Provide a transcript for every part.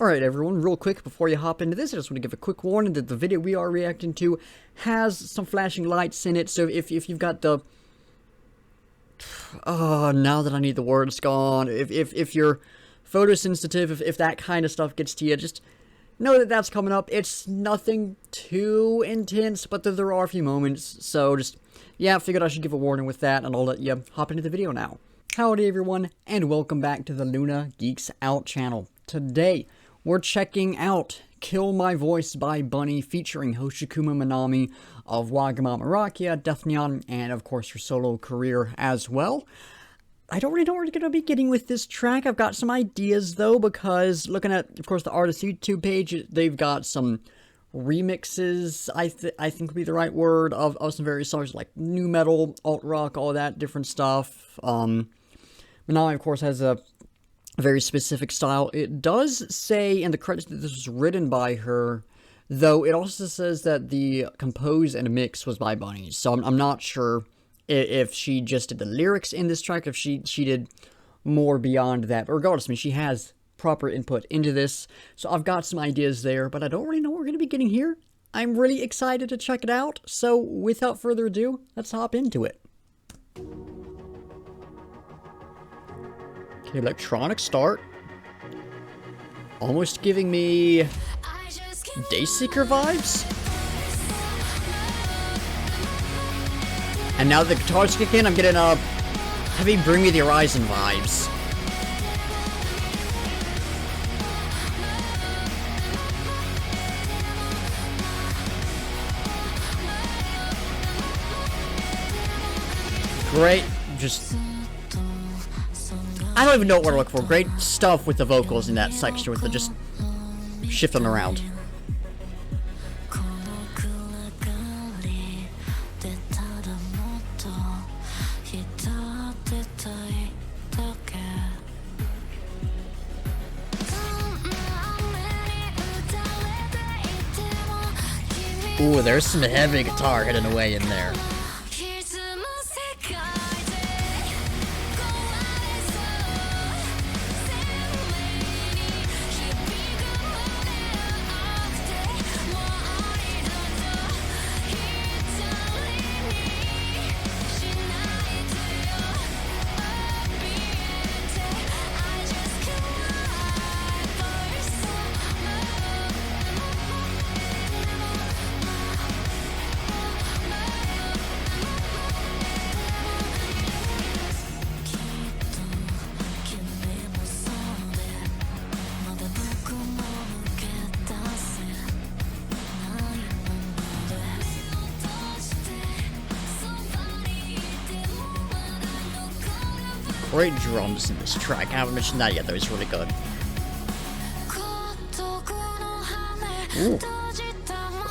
Alright everyone, real quick before you hop into this, I just want to give a quick warning that the video we are reacting to has some flashing lights in it, so if you've got the... now that I need the words gone, if you're photosensitive, if that kind of stuff gets to you, just know that that's coming up. It's nothing too intense, but there are a few moments, so just, yeah, I figured I should give a warning with that, and I'll let you hop into the video now. Howdy everyone, and welcome back to the Luna Geeks Out channel. Today, we're checking out Kill My Voice by Bunny featuring Hoshikuma Minami of Wagamama Rakia, Death Neon, and of course her solo career as well. I don't really know what we're going to be getting with this track. I've got some ideas though, because looking at, of course, the artist's YouTube page, they've got some remixes, I think would be the right word, of some various songs like new metal, alt rock, all that different stuff. Minami, of course, has a very specific style. It does say in the credits that this was written by her, though it also says that the compose and mix was by Bunny, so I'm not sure if she just did the lyrics in this track, if she did more beyond that. But regardless, I mean, she has proper input into this, so I've got some ideas there, but I don't really know what we're going to be getting here. I'm really excited to check it out, so without further ado, let's hop into it. Okay, electronic start. Almost giving me Dayseeker vibes. And now the guitars kick in, I'm getting heavy Bring Me the Horizon vibes. Great, just... I don't even know what we're looking for. Great stuff with the vocals in that section, with the just shifting around. Ooh, there's some heavy guitar hidden away in there. Great drums in this track. I haven't mentioned that yet, though. It's really good. Ooh.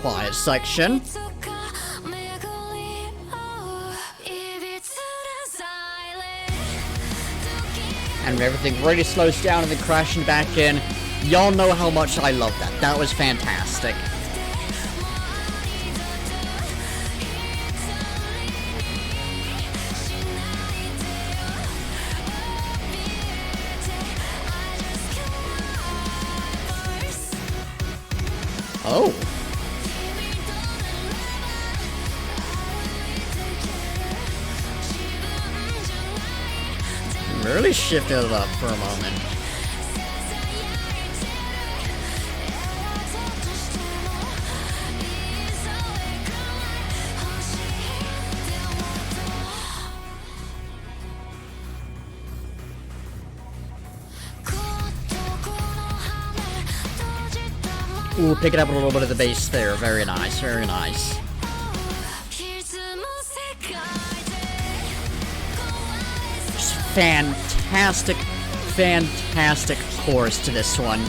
Quiet section. And everything really slows down and then crashing back in. Y'all know how much I love that. That was fantastic. Oh. Really shifted it up for a moment. Ooh, picking up a little bit of the bass there. Very nice, very nice. Just fantastic, fantastic chorus to this one.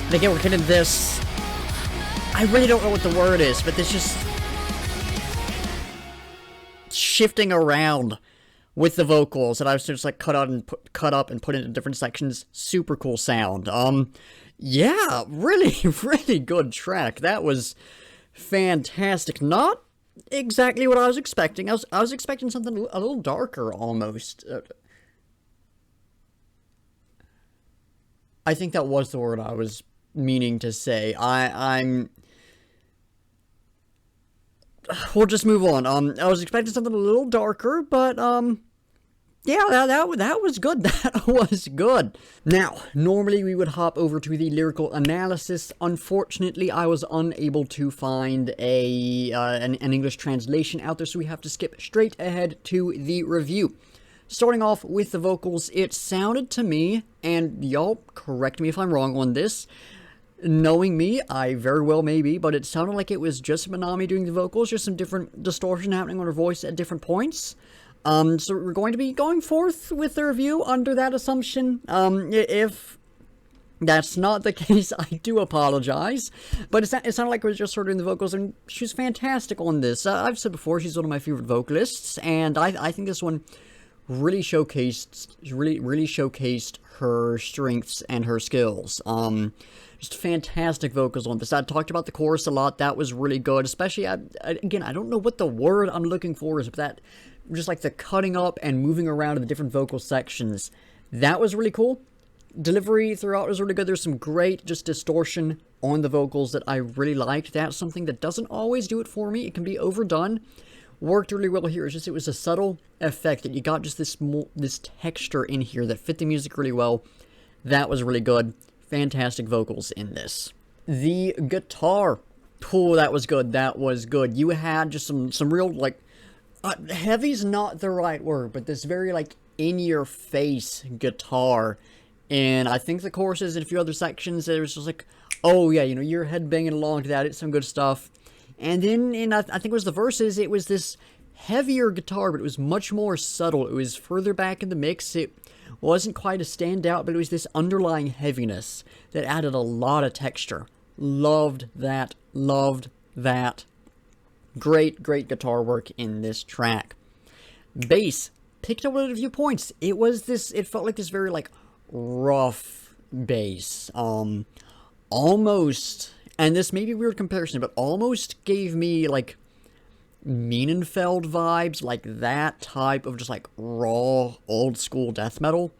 And again, we're getting this I really don't know what the word is, but there's just shifting around with the vocals, and I was just like cut up and put into different sections. Super cool sound. Yeah, really, really good track. That was fantastic. Not exactly what I was expecting. I was expecting something a little darker, almost. I think that was the word I was meaning to say. We'll just move on. I was expecting something a little darker, but, yeah, that was good. That was good. Now, normally we would hop over to the lyrical analysis. Unfortunately, I was unable to find an English translation out there, so we have to skip straight ahead to the review. Starting off with the vocals, it sounded to me, and y'all correct me if I'm wrong on this, knowing me, I very well may be, but it sounded like it was just Minami doing the vocals, just some different distortion happening on her voice at different points. So we're going to be going forth with the review under that assumption. If that's not the case, I do apologize. But it sounded like it was just her doing the vocals, and she was fantastic on this. I've said before, she's one of my favorite vocalists, and I think this one really showcased her strengths and her skills. Just fantastic vocals on this. I talked about the chorus a lot. That was really good, especially, again, I don't know what the word I'm looking for is, but that, just like the cutting up and moving around in the different vocal sections, that was really cool. Delivery throughout was really good. There's some great just distortion on the vocals that I really liked. That's something that doesn't always do it for me. It can be overdone. Worked really well here. It was a subtle effect that you got just this texture in here that fit the music really well. That was really good. Fantastic vocals in this. The guitar. Oh, that was good. That was good. You had just some real, like, heavy's not the right word, but this very, like, in-your-face guitar. And I think the choruses and a few other sections, it was just like, oh, yeah, you know, you're headbanging along to that. It's some good stuff. And then, I think it was the verses, it was this heavier guitar, but it was much more subtle. It was further back in the mix. It wasn't quite a standout, but it was this underlying heaviness that added a lot of texture. Loved that. Loved that. Great, great guitar work in this track. Bass. Picked up a few points. It felt like this very, like, rough bass. Almost, and this may be a weird comparison, but almost gave me, like, Minenfeld vibes, like that type of just, like, raw, old-school death metal,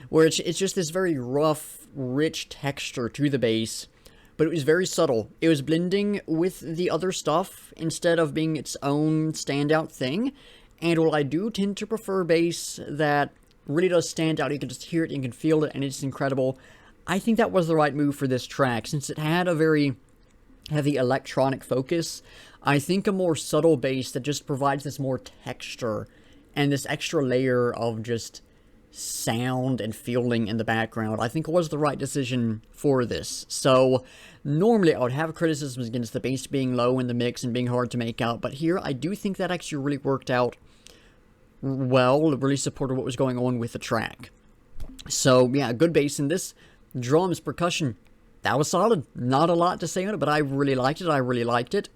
where it's just this very rough, rich texture to the bass, but it was very subtle. It was blending with the other stuff instead of being its own standout thing, and while I do tend to prefer bass that really does stand out, you can just hear it, you can feel it, and it's incredible, I think that was the right move for this track, since it had a very heavy electronic focus. I think a more subtle bass that just provides this more texture and this extra layer of just sound and feeling in the background, I think was the right decision for this. So normally I would have criticisms against the bass being low in the mix and being hard to make out, but here I do think that actually really worked out well, really supported what was going on with the track. So yeah, good bass in this. Drums, percussion, that was solid. Not a lot to say on it, but I really liked it.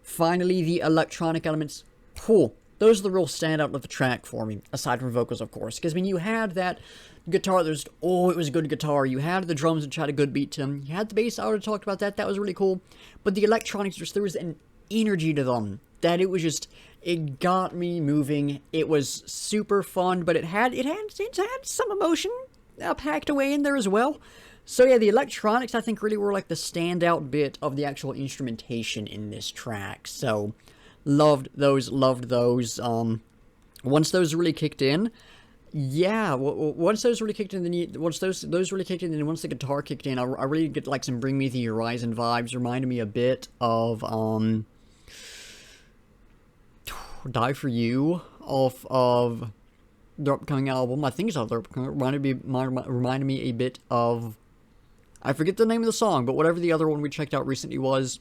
Finally, the electronic elements. Cool. Those are the real standout of the track for me, aside from vocals, of course. Because, I mean, you had that guitar, it was a good guitar. You had the drums, which had a good beat to them. You had the bass, I already talked about that. That was really cool. But the electronics, there was an energy to them that it got me moving. It was super fun, but it had some emotion packed away in there as well. So yeah, the electronics I think really were like the standout bit of the actual instrumentation in this track. So loved those. Once those really kicked in, yeah, once those really kicked in, once those really kicked in, and once the guitar kicked in, I really get like some Bring Me the Horizon vibes. Reminded me a bit of Die For You off of their upcoming album. I think it's off their upcoming. Reminded me a bit of, I forget the name of the song, but whatever the other one we checked out recently was,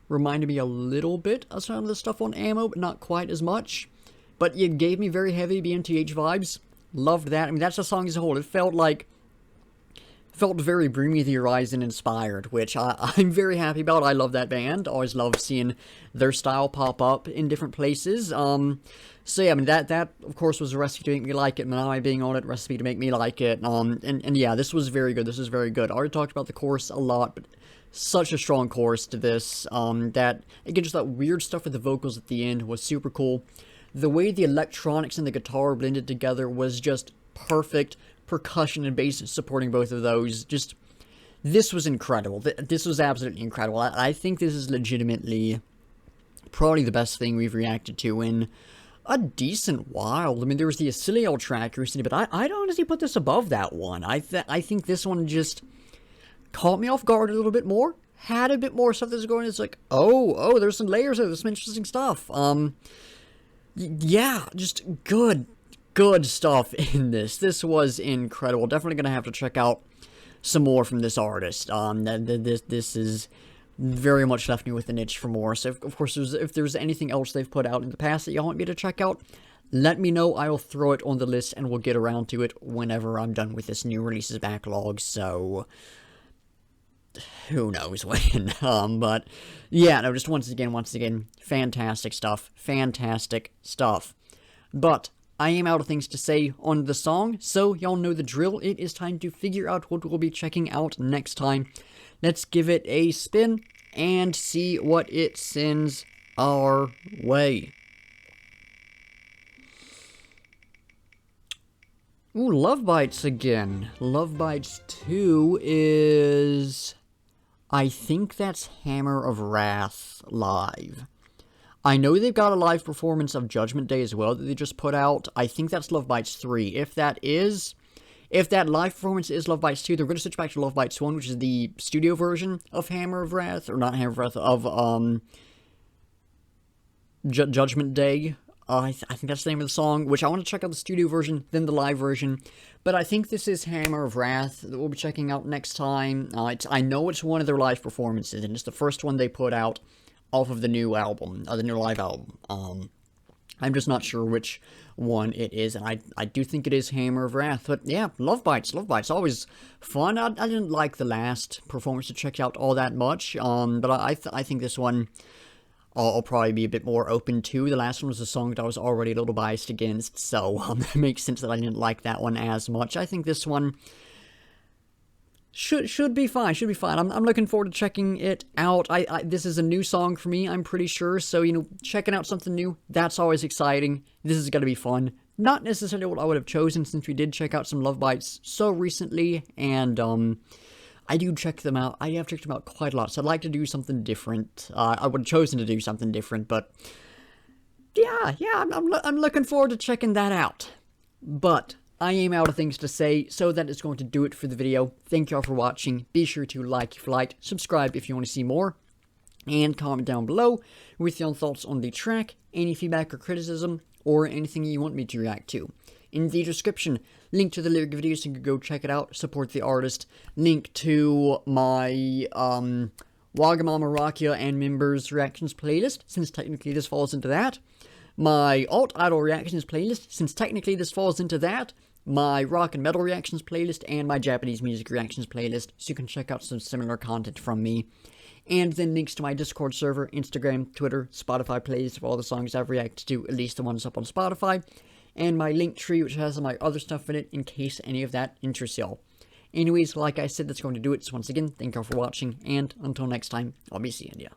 reminded me a little bit of some of the stuff on Ammo, but not quite as much. But it gave me very heavy BMTH vibes. Loved that. I mean, that's the song as a whole. It felt like felt very Bring Me the Horizon inspired, which I'm very happy about. I love that band. Always love seeing their style pop up in different places. So yeah, I mean, that of course was a recipe to make me like it. Minami being on it, recipe to make me like it. And yeah, this was very good. This was very good. I already talked about the chorus a lot, but such a strong chorus to this. That, again, just that weird stuff with the vocals at the end was super cool. The way the electronics and the guitar blended together was just perfect. Percussion and bass supporting both of those. Just, this was incredible. This was absolutely incredible. I think this is legitimately probably the best thing we've reacted to in a decent while. I mean, there was the Acilio track recently, but I'd honestly put this above that one. I think this one just caught me off guard a little bit more. Had a bit more stuff that's going. It's like, oh, there's some layers there. There's some interesting stuff. Yeah, just good stuff in this. This was incredible. Definitely gonna have to check out some more from this artist. This is very much left me with an itch for more. So, of course, if there's anything else they've put out in the past that y'all want me to check out, let me know. I will throw it on the list, and we'll get around to it whenever I'm done with this new releases backlog. So, who knows when. But yeah, no, just once again, fantastic stuff. Fantastic stuff. But I am out of things to say on the song, so y'all know the drill. It is time to figure out what we'll be checking out next time. Let's give it a spin and see what it sends our way. Ooh, Love Bites again. Love Bites 2 is... I think that's Hammer of Wrath live. I know they've got a live performance of Judgment Day as well that they just put out. I think that's Love Bites 3. If that live performance is Love Bites 2, they're going to switch back to Love Bites 1, which is the studio version of Hammer of Wrath, or not Hammer of Wrath, of Judgment Day. I think that's the name of the song, which I want to check out the studio version, then the live version. But I think this is Hammer of Wrath that we'll be checking out next time. I know it's one of their live performances, and it's the first one they put out off of the new album, the new live album. I'm just not sure which one it is, and I do think it is Hammer of Wrath. But yeah, Love Bites, always fun. I didn't like the last performance to check out all that much, but I think this one I'll probably be a bit more open to. The last one was a song that I was already a little biased against, so it makes sense that I didn't like that one as much. I think this one should be fine. I'm looking forward to checking it out. This is a new song for me, I'm pretty sure. So, you know, checking out something new, that's always exciting. This is gonna be fun. Not necessarily what I would have chosen, since we did check out some Love Bites so recently, and I do check them out. I have checked them out quite a lot, so I'd like to do something different. I would have chosen to do something different, but yeah, I'm looking forward to checking that out. But I am out of things to say, so that is going to do it for the video. Thank y'all for watching. Be sure to like if you liked, subscribe if you want to see more, and comment down below with your thoughts on the track, any feedback or criticism, or anything you want me to react to. In the description, link to the lyric video so you can go check it out, support the artist, link to my Wagamama Rakia and members reactions playlist, since technically this falls into that, my alt idol reactions playlist, since technically this falls into that, my rock and metal reactions playlist, and my Japanese music reactions playlist, so you can check out some similar content from me. And then links to my Discord server, Instagram, Twitter, Spotify playlist of all the songs I've reacted to, at least the ones up on Spotify, and my link tree, which has all my other stuff in it, in case any of that interests y'all. Anyways, like I said, that's going to do it. So once again, thank y'all for watching, and until next time, I'll be seeing ya.